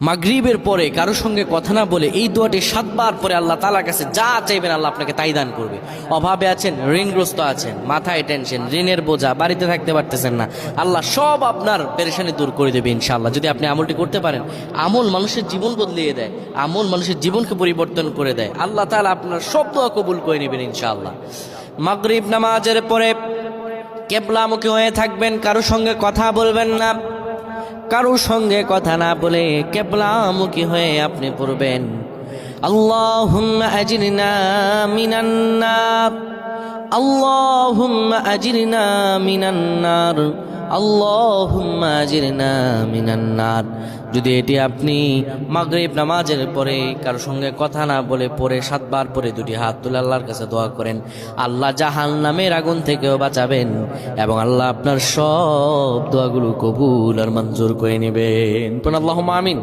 মাগরিবের পরে কারো সঙ্গে কথা না বলে এই দোয়াটি 7 বার পরে আল্লাহ তাআলার কাছে যা চাইবেন আল্লাহ আপনাকে তাই দান করবে। অভাবে আছেন, ঋণগ্রস্ত আছেন, মাথায় টেনশন, ঋণের বোঝা, বাড়িতে থাকতে পারতেছেন না, আল্লাহ সব আপনার পেরেশানি দূর করে দেবে ইনশাআল্লাহ, যদি আপনি আমলটি করতে পারেন। আমল মানুষের জীবন বদলিয়ে দেয়, আমল মানুষের জীবনকে পরিবর্তন করে দেয়। আল্লাহ তাআলা আপনার সব দোয়া কবুল করে নেবেন ইনশাআল্লাহ। মাগরিব নামাজের পরে কিবলামুখী হয়ে থাকবেন, কারো সঙ্গে কথা বলবেন না, কারো সঙ্গে কথা না বলে কিবলামুখী হয়ে আপনি পড়বেন আল্লাহুম্মা আজরিনা মিনান নার, আল্লাহুম্মা আজরিনা মিনান নার, আল্লাহুম্মা আজরিনা মিনান নার। যদি এটি আপনি মাগরিব নামাজের পরে কারো সঙ্গে কথা না বলে পড়ে 7 বার পরে দুটি হাত তুলে আল্লাহর কাছে দোয়া করেন, আল্লাহ জাহান্নামের আগুন থেকেও বাঁচাবেন এবং আল্লাহ আপনার সব দোয়াগুলো কবুল আর মঞ্জুর করে নেবেন। আল্লাহুম্মা আমিন।